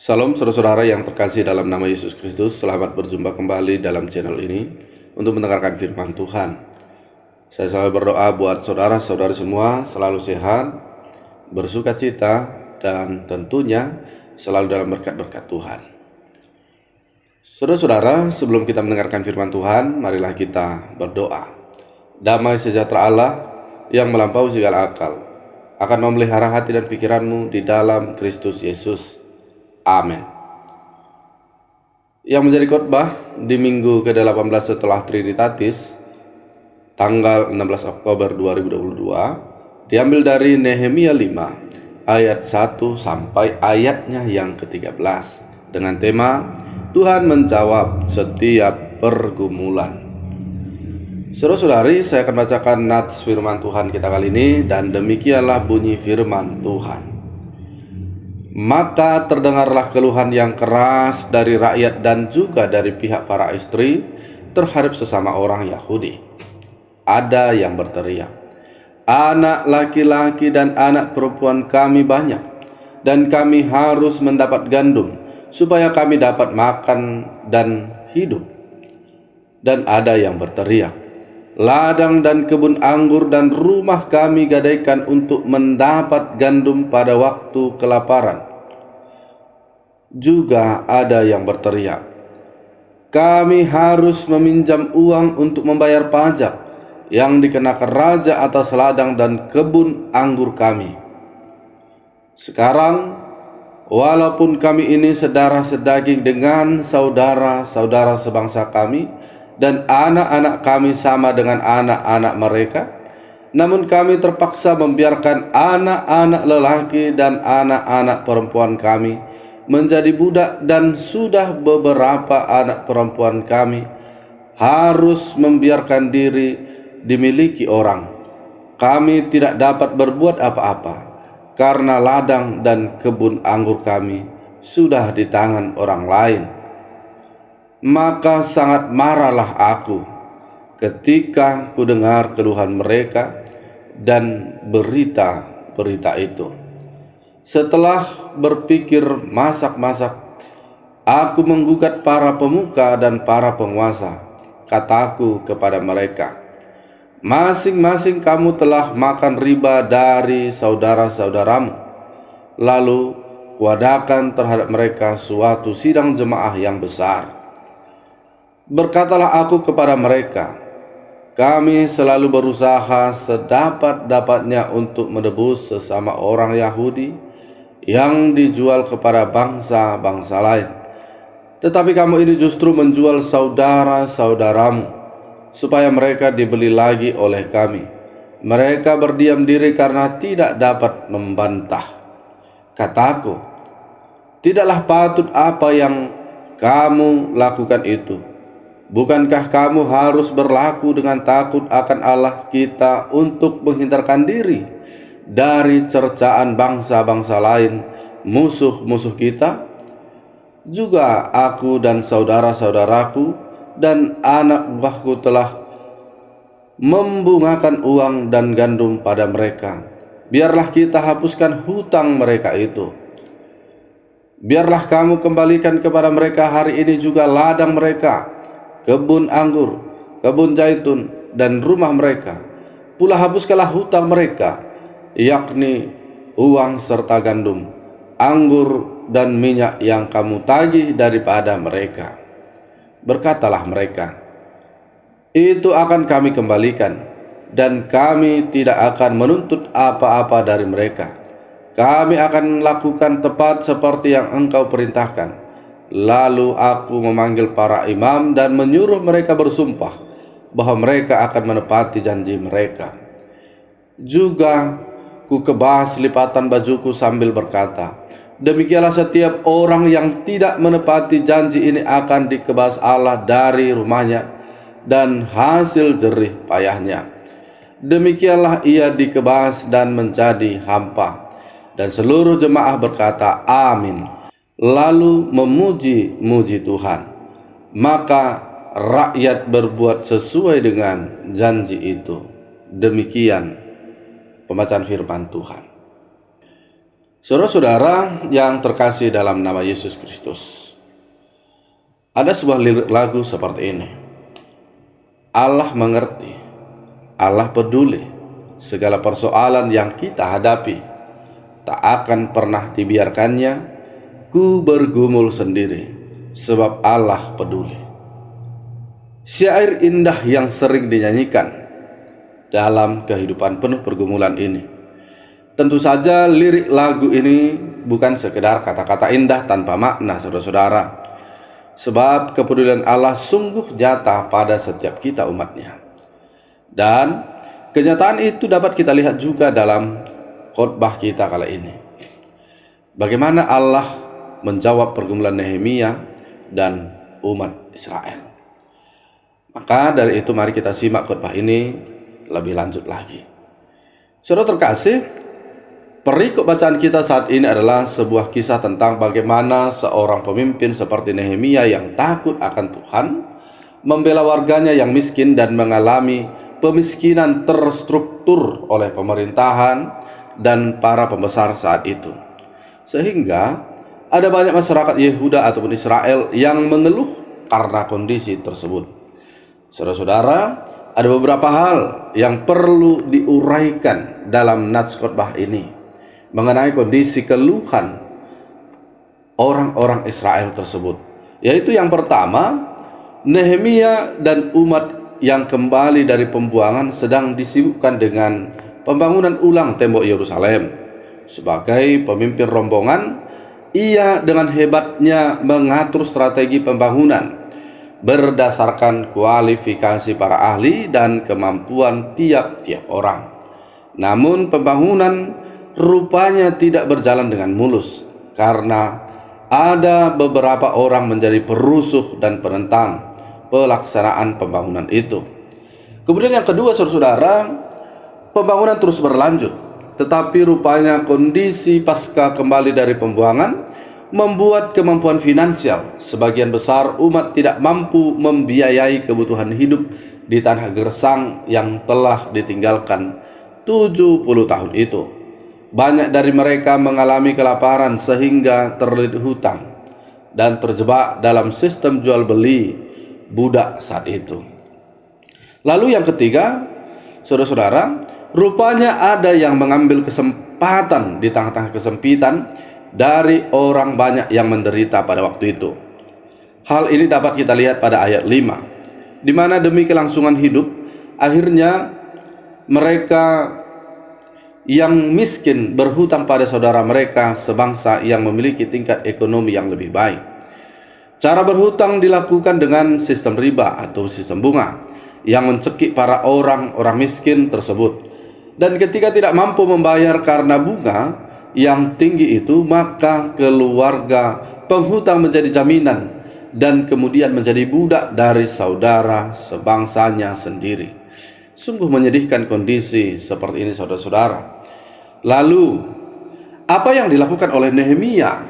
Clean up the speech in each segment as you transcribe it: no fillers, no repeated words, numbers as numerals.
Salam saudara-saudara yang terkasih dalam nama Yesus Kristus. Selamat berjumpa kembali dalam channel ini untuk mendengarkan firman Tuhan. Saya selalu berdoa buat saudara-saudari semua selalu sehat, bersuka cita, dan tentunya selalu dalam berkat-berkat Tuhan. Saudara-saudara, sebelum kita mendengarkan firman Tuhan, marilah kita berdoa. Damai sejahtera Allah yang melampaui segala akal akan memelihara hati dan pikiranmu di dalam Kristus Yesus. Amin. Yang menjadi khotbah di minggu ke-18 setelah Trinitatis, tanggal 16 Oktober 2022, diambil dari Nehemia 5 ayat 1 sampai ayatnya yang ke-13 dengan tema Tuhan menjawab setiap pergumulan. Saudara-saudari, saya akan bacakan nats firman Tuhan kita kali ini, dan demikianlah bunyi firman Tuhan. Maka terdengarlah keluhan yang keras dari rakyat dan juga dari pihak para istri terhadap sesama orang Yahudi. Ada yang berteriak, anak laki-laki dan anak perempuan kami banyak, dan kami harus mendapat gandum supaya kami dapat makan dan hidup. Dan ada yang berteriak, ladang dan kebun anggur dan rumah kami gadaikan untuk mendapat gandum pada waktu kelaparan. Juga ada yang berteriak, kami harus meminjam uang untuk membayar pajak yang dikenakan raja atas ladang dan kebun anggur kami. Sekarang, walaupun kami ini saudara sedaging dengan saudara-saudara sebangsa kami, dan anak-anak kami sama dengan anak-anak mereka, namun kami terpaksa membiarkan anak-anak lelaki dan anak-anak perempuan kami menjadi budak, dan sudah beberapa anak perempuan kami harus membiarkan diri dimiliki orang. Kami tidak dapat berbuat apa-apa karena ladang dan kebun anggur kami sudah di tangan orang lain. Maka sangat marahlah aku ketika kudengar keluhan mereka dan berita-berita itu. Setelah berpikir masak-masak, aku menggugat para pemuka dan para penguasa. Kataku kepada mereka, masing-masing kamu telah makan riba dari saudara-saudaramu. Lalu kuadakan terhadap mereka suatu sidang jemaah yang besar. Berkatalah aku kepada mereka, kami selalu berusaha sedapat-dapatnya untuk menebus sesama orang Yahudi yang dijual kepada bangsa-bangsa lain. Tetapi kamu ini justru menjual saudara-saudaramu, supaya mereka dibeli lagi oleh kami. Mereka berdiam diri karena tidak dapat membantah. Kataku, tidaklah patut apa yang kamu lakukan itu. Bukankah kamu harus berlaku dengan takut akan Allah kita untuk menghindarkan diri dari cercaan bangsa-bangsa lain, musuh-musuh kita? Juga aku dan saudara-saudaraku dan anak buahku telah membungakan uang dan gandum pada mereka. Biarlah kita hapuskan hutang mereka itu. Biarlah kamu kembalikan kepada mereka hari ini juga ladang mereka, kebun anggur, kebun zaitun, dan rumah mereka. Pula hapuskanlah hutang mereka, yakni uang serta gandum, anggur dan minyak yang kamu tagih daripada mereka. Berkatalah mereka, itu akan kami kembalikan, dan kami tidak akan menuntut apa-apa dari mereka. Kami akan lakukan tepat seperti yang engkau perintahkan. Lalu aku memanggil para imam dan menyuruh mereka bersumpah bahwa mereka akan menepati janji mereka. Juga ku kebas lipatan bajuku sambil berkata, demikianlah setiap orang yang tidak menepati janji ini akan dikebas Allah dari rumahnya dan hasil jerih payahnya. Demikianlah ia dikebas dan menjadi hampa. Dan seluruh jemaah berkata, amin. Lalu memuji-muji Tuhan. Maka rakyat berbuat sesuai dengan janji itu. Demikian pembacaan firman Tuhan. Saudara-saudara yang terkasih dalam nama Yesus Kristus, ada sebuah lirik lagu seperti ini. Allah mengerti, Allah peduli segala persoalan yang kita hadapi. Tak akan pernah dibiarkannya ku bergumul sendiri, sebab Allah peduli. Syair indah yang sering dinyanyikan dalam kehidupan penuh pergumulan ini. Tentu saja lirik lagu ini bukan sekedar kata-kata indah tanpa makna, saudara-saudara. Sebab kepedulian Allah sungguh nyata pada setiap kita umatnya. Dan kenyataan itu dapat kita lihat juga dalam khotbah kita kali ini. Bagaimana Allah menjawab pergumulan Nehemia dan umat Israel. Maka dari itu mari kita simak khotbah ini lebih lanjut lagi. Saudara terkasih, perikop bacaan kita saat ini adalah sebuah kisah tentang bagaimana seorang pemimpin seperti Nehemia yang takut akan Tuhan membela warganya yang miskin dan mengalami pemiskinan terstruktur oleh pemerintahan dan para pembesar saat itu. Sehingga ada banyak masyarakat Yehuda ataupun Israel yang mengeluh karena kondisi tersebut. Saudara-saudara, ada beberapa hal yang perlu diuraikan dalam nats khotbah ini mengenai kondisi keluhan orang-orang Israel tersebut. Yaitu yang pertama, Nehemia dan umat yang kembali dari pembuangan sedang disibukkan dengan pembangunan ulang tembok Yerusalem. Sebagai pemimpin rombongan, ia dengan hebatnya mengatur strategi pembangunan berdasarkan kualifikasi para ahli dan kemampuan tiap-tiap orang. Namun pembangunan rupanya tidak berjalan dengan mulus karena ada beberapa orang menjadi perusuh dan penentang pelaksanaan pembangunan itu. Kemudian yang kedua, saudara-saudara, pembangunan terus berlanjut, tetapi rupanya kondisi pasca kembali dari pembuangan membuat kemampuan finansial sebagian besar umat tidak mampu membiayai kebutuhan hidup di tanah gersang yang telah ditinggalkan 70 tahun itu. Banyak dari mereka mengalami kelaparan sehingga terlilit hutang dan terjebak dalam sistem jual beli budak saat itu. Lalu yang ketiga, saudara-saudara, rupanya ada yang mengambil kesempatan di tengah-tengah kesempitan dari orang banyak yang menderita pada waktu itu. Hal ini dapat kita lihat pada ayat 5, di mana demi kelangsungan hidup, akhirnya mereka yang miskin berhutang pada saudara mereka sebangsa yang memiliki tingkat ekonomi yang lebih baik. Cara berhutang dilakukan dengan sistem riba atau sistem bunga yang mencekik para orang-orang miskin tersebut. Dan ketika tidak mampu membayar karena bunga yang tinggi itu, maka keluarga penghutang menjadi jaminan dan kemudian menjadi budak dari saudara sebangsanya sendiri. Sungguh menyedihkan kondisi seperti ini, saudara-saudara. Lalu, apa yang dilakukan oleh Nehemia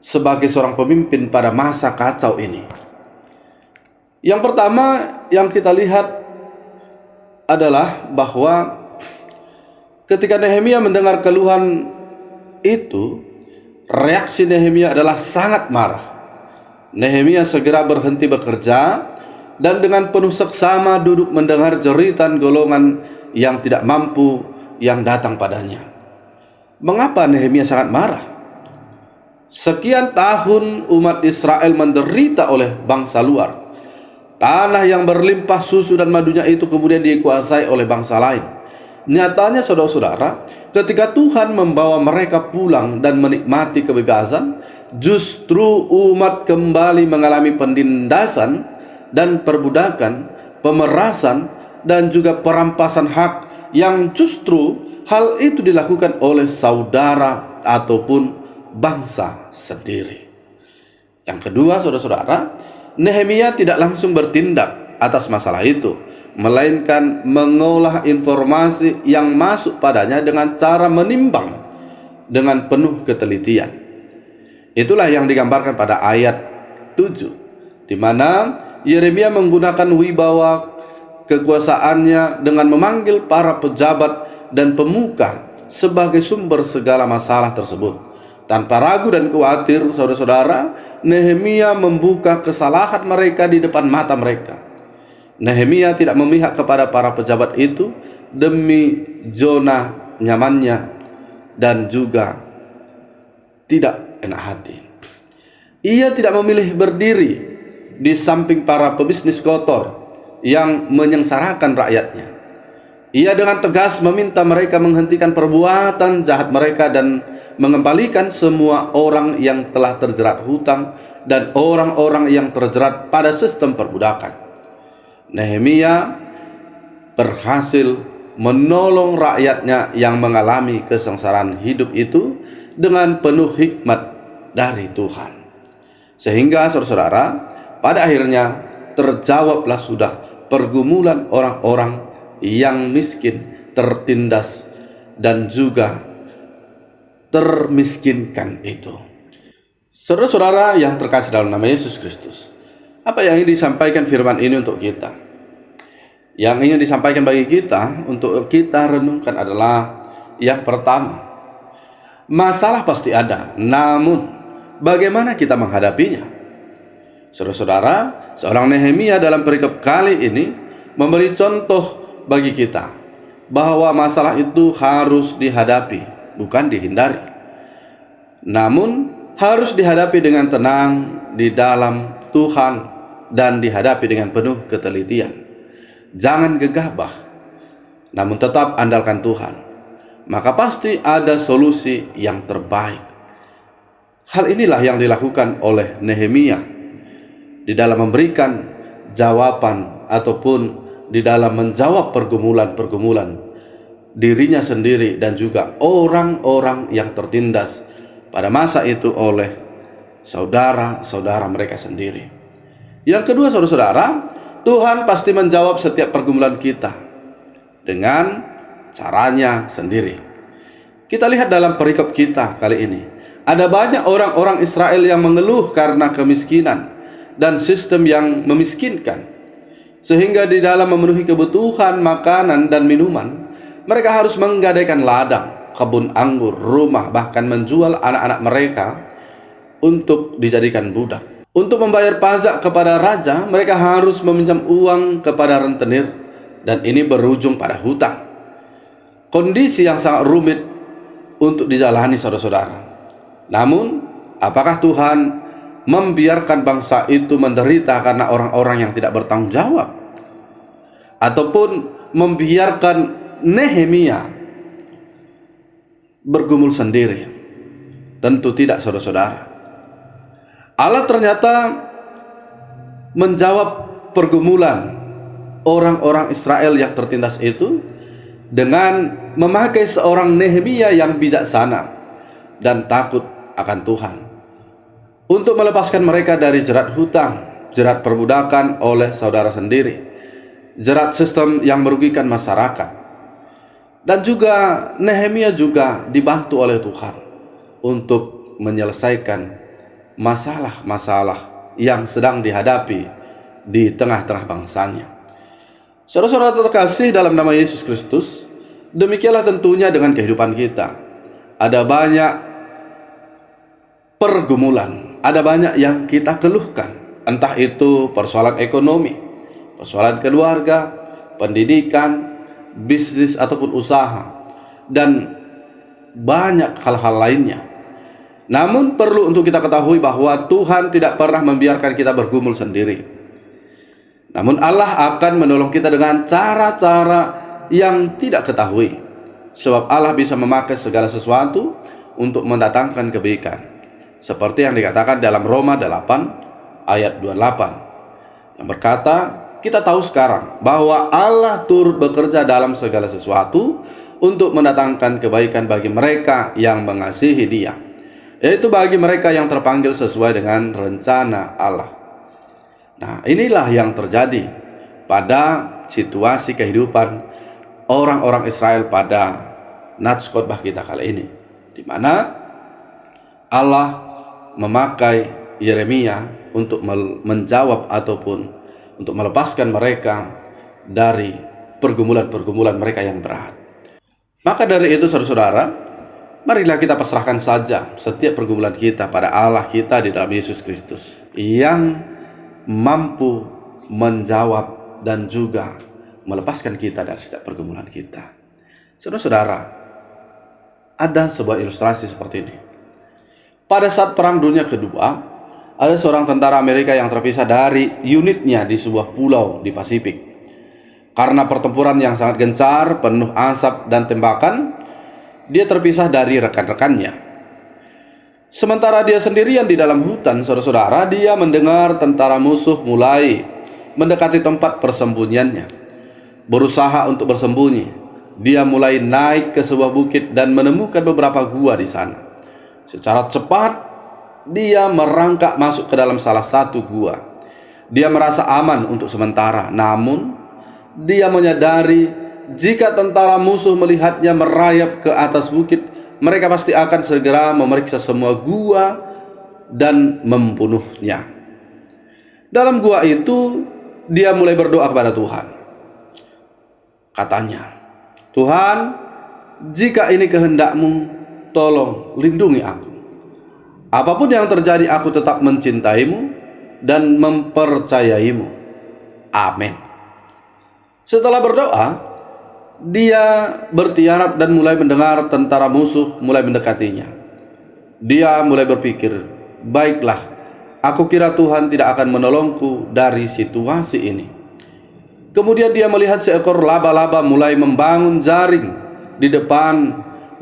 sebagai seorang pemimpin pada masa kacau ini? Yang pertama yang kita lihat adalah bahwa ketika Nehemia mendengar keluhan itu, reaksi Nehemia adalah sangat marah. Nehemia segera berhenti bekerja dan dengan penuh seksama duduk mendengar jeritan golongan yang tidak mampu yang datang padanya. Mengapa Nehemia sangat marah? Sekian tahun umat Israel menderita oleh bangsa luar. Tanah yang berlimpah susu dan madunya itu kemudian dikuasai oleh bangsa lain. Nyatanya, saudara-saudara, ketika Tuhan membawa mereka pulang dan menikmati kebebasan, justru umat kembali mengalami penindasan dan perbudakan, pemerasan, dan juga perampasan hak yang justru hal itu dilakukan oleh saudara ataupun bangsa sendiri. Yang kedua, saudara-saudara, Nehemia tidak langsung bertindak atas masalah itu, melainkan mengolah informasi yang masuk padanya dengan cara menimbang dengan penuh ketelitian. Itulah yang digambarkan pada ayat 7, di mana Yeremia menggunakan wibawa kekuasaannya dengan memanggil para pejabat dan pemuka sebagai sumber segala masalah tersebut. Tanpa ragu dan khawatir, saudara-saudara, Nehemia membuka kesalahan mereka di depan mata mereka. Nehemia tidak memihak kepada para pejabat itu demi zona nyamannya dan juga tidak enak hati. Ia tidak memilih berdiri di samping para pebisnis kotor yang menyengsarakan rakyatnya. Ia dengan tegas meminta mereka menghentikan perbuatan jahat mereka dan mengembalikan semua orang yang telah terjerat hutang dan orang-orang yang terjerat pada sistem perbudakan. Nehemia berhasil menolong rakyatnya yang mengalami kesengsaraan hidup itu dengan penuh hikmat dari Tuhan. Sehingga saudara-saudara, pada akhirnya terjawablah sudah pergumulan orang-orang yang miskin, tertindas, dan juga termiskinkan itu. Saudara-saudara yang terkasih dalam nama Yesus Kristus, apa yang ingin disampaikan firman ini untuk kita? Yang ingin disampaikan bagi kita untuk kita renungkan adalah yang pertama, masalah pasti ada, namun bagaimana kita menghadapinya? Saudara-saudara, seorang Nehemia dalam perikop kali ini memberi contoh bagi kita bahwa masalah itu harus dihadapi, bukan dihindari. Namun harus dihadapi dengan tenang di dalam Tuhan dan dihadapi dengan penuh ketelitian. Jangan gegabah, namun tetap andalkan Tuhan. Maka pasti ada solusi yang terbaik. Hal inilah yang dilakukan oleh Nehemia di dalam memberikan jawaban ataupun di dalam menjawab pergumulan-pergumulan dirinya sendiri dan juga orang-orang yang tertindas pada masa itu oleh saudara-saudara mereka sendiri. Yang kedua, saudara-saudara, Tuhan pasti menjawab setiap pergumulan kita dengan caranya sendiri. Kita lihat dalam perikop kita kali ini, ada banyak orang-orang Israel yang mengeluh karena kemiskinan dan sistem yang memiskinkan. Sehingga di dalam memenuhi kebutuhan makanan dan minuman, mereka harus menggadaikan ladang, kebun anggur, rumah, bahkan menjual anak-anak mereka untuk dijadikan budak. Untuk membayar pajak kepada raja, mereka harus meminjam uang kepada rentenir, dan ini berujung pada hutang. Kondisi yang sangat rumit untuk dijalani, saudara-saudara. Namun, apakah Tuhan membiarkan bangsa itu menderita karena orang-orang yang tidak bertanggung jawab? Ataupun membiarkan Nehemia bergumul sendiri? Tentu tidak, saudara-saudara. Allah ternyata menjawab pergumulan orang-orang Israel yang tertindas itu dengan memakai seorang Nehemia yang bijaksana dan takut akan Tuhan untuk melepaskan mereka dari jerat hutang, jerat perbudakan oleh saudara sendiri, jerat sistem yang merugikan masyarakat. Dan juga Nehemia juga dibantu oleh Tuhan untuk menyelesaikan masalah-masalah yang sedang dihadapi di tengah-tengah bangsanya. Saudara-saudara terkasih dalam nama Yesus Kristus, demikianlah tentunya dengan kehidupan kita. Ada banyak pergumulan, ada banyak yang kita keluhkan, entah itu persoalan ekonomi, persoalan keluarga, pendidikan, bisnis ataupun usaha, dan banyak hal-hal lainnya. Namun perlu untuk kita ketahui bahwa Tuhan tidak pernah membiarkan kita bergumul sendiri. Namun Allah akan menolong kita dengan cara-cara yang tidak ketahui, sebab Allah bisa memakai segala sesuatu untuk mendatangkan kebaikan. Seperti yang dikatakan dalam Roma 8 ayat 28 yang berkata, kita tahu sekarang bahwa Allah turut bekerja dalam segala sesuatu untuk mendatangkan kebaikan bagi mereka yang mengasihi Dia, yaitu bagi mereka yang terpanggil sesuai dengan rencana Allah. Nah, inilah yang terjadi pada situasi kehidupan orang-orang Israel pada nats khotbah kita kali ini, di mana Allah memakai Yeremia untuk menjawab ataupun untuk melepaskan mereka dari pergumulan-pergumulan mereka yang berat. Maka dari itu saudara-saudara, marilah kita pasrahkan saja setiap pergumulan kita pada Allah kita di dalam Yesus Kristus, yang mampu menjawab dan juga melepaskan kita dari setiap pergumulan kita. Saudara-saudara, ada sebuah ilustrasi seperti ini. Pada saat Perang Dunia Kedua, ada seorang tentara Amerika yang terpisah dari unitnya di sebuah pulau di Pasifik. Karena pertempuran yang sangat gencar, penuh asap dan tembakan, dia terpisah dari rekan-rekannya. Sementara dia sendirian di dalam hutan, saudara-saudara, dia mendengar tentara musuh mulai mendekati tempat persembunyiannya. Berusaha untuk bersembunyi, dia mulai naik ke sebuah bukit dan menemukan beberapa gua di sana. Secara cepat, dia merangkak masuk ke dalam salah satu gua. Dia merasa aman untuk sementara, namun dia menyadari jika tentara musuh melihatnya merayap ke atas bukit, mereka pasti akan segera memeriksa semua gua dan membunuhnya. Dalam gua itu, dia mulai berdoa kepada Tuhan. Katanya, "Tuhan, jika ini kehendak-Mu, tolong lindungi aku. Apapun yang terjadi, aku tetap mencintai-Mu dan mempercayai-Mu. Amin." Setelah berdoa, dia bertiarap dan mulai mendengar tentara musuh mulai mendekatinya. Dia mulai berpikir, "Baiklah, aku kira Tuhan tidak akan menolongku dari situasi ini." Kemudian dia melihat seekor laba-laba mulai membangun jaring di depan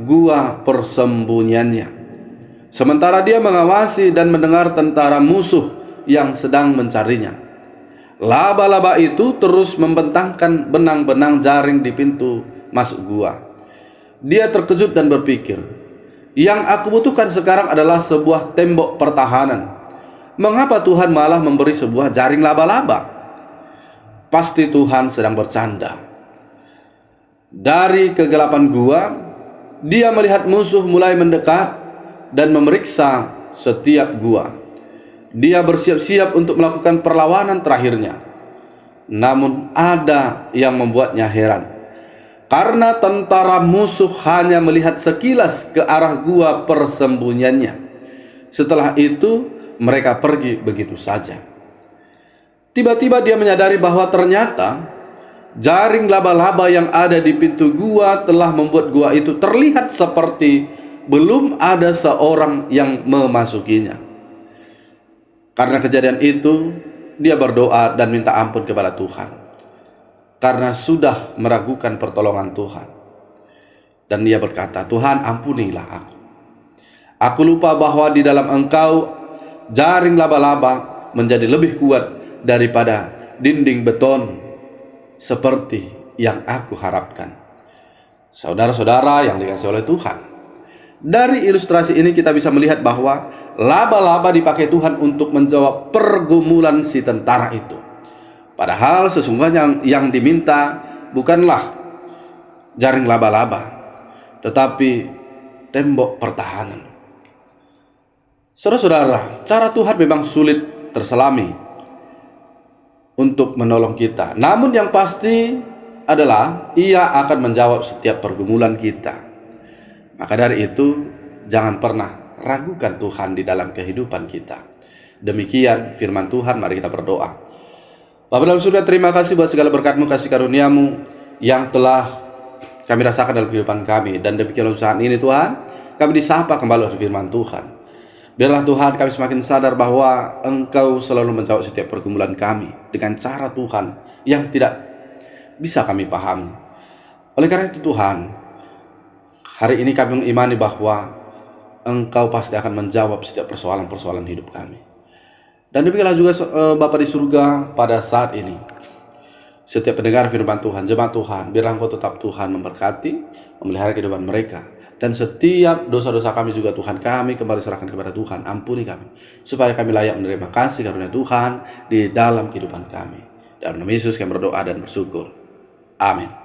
gua persembunyiannya. Sementara dia mengawasi dan mendengar tentara musuh yang sedang mencarinya. Laba-laba itu terus membentangkan benang-benang jaring di pintu masuk gua. Dia terkejut dan berpikir, "Yang aku butuhkan sekarang adalah sebuah tembok pertahanan. Mengapa Tuhan malah memberi sebuah jaring laba-laba? Pasti Tuhan sedang bercanda." Dari kegelapan gua, dia melihat musuh mulai mendekat dan memeriksa setiap gua. Dia bersiap-siap untuk melakukan perlawanan terakhirnya. Namun ada yang membuatnya heran. Karena tentara musuh hanya melihat sekilas ke arah gua persembunyiannya. Setelah itu mereka pergi begitu saja. Tiba-tiba dia menyadari bahwa ternyata jaring laba-laba yang ada di pintu gua telah membuat gua itu terlihat seperti belum ada seorang yang memasukinya. Karena kejadian itu, dia berdoa dan minta ampun kepada Tuhan karena sudah meragukan pertolongan Tuhan. Dan dia berkata, "Tuhan, ampunilah aku. Aku lupa bahwa di dalam Engkau jaring laba-laba menjadi lebih kuat daripada dinding beton seperti yang aku harapkan." Saudara-saudara yang dikasihi oleh Tuhan, dari ilustrasi ini kita bisa melihat bahwa laba-laba dipakai Tuhan untuk menjawab pergumulan si tentara itu. Padahal sesungguhnya yang diminta bukanlah jaring laba-laba, tetapi tembok pertahanan. Saudara-saudara, cara Tuhan memang sulit terselami untuk menolong kita. Namun yang pasti adalah Ia akan menjawab setiap pergumulan kita. Maka dari itu, jangan pernah ragukan Tuhan di dalam kehidupan kita. Demikian firman Tuhan, mari kita berdoa. Bapa dalam surga, terima kasih buat segala berkat-Mu, kasih karunia-Mu yang telah kami rasakan dalam kehidupan kami. Dan demikian saat ini Tuhan, kami disapa kembali oleh firman Tuhan. Biarlah Tuhan kami semakin sadar bahwa Engkau selalu menjawab setiap pergumulan kami dengan cara Tuhan yang tidak bisa kami pahami. Oleh karena itu Tuhan, hari ini kami mengimani bahwa Engkau pasti akan menjawab setiap persoalan-persoalan hidup kami. Dan demikianlah juga Bapa di surga pada saat ini. Setiap pendengar firman Tuhan, jemaat Tuhan, biarlah Engkau tetap Tuhan memberkati, memelihara kehidupan mereka. Dan setiap dosa-dosa kami juga Tuhan, kami kembali serahkan kepada Tuhan. Ampuni kami, supaya kami layak menerima kasih karunia Tuhan di dalam kehidupan kami. Dalam nama Yesus kami berdoa dan bersyukur. Amin.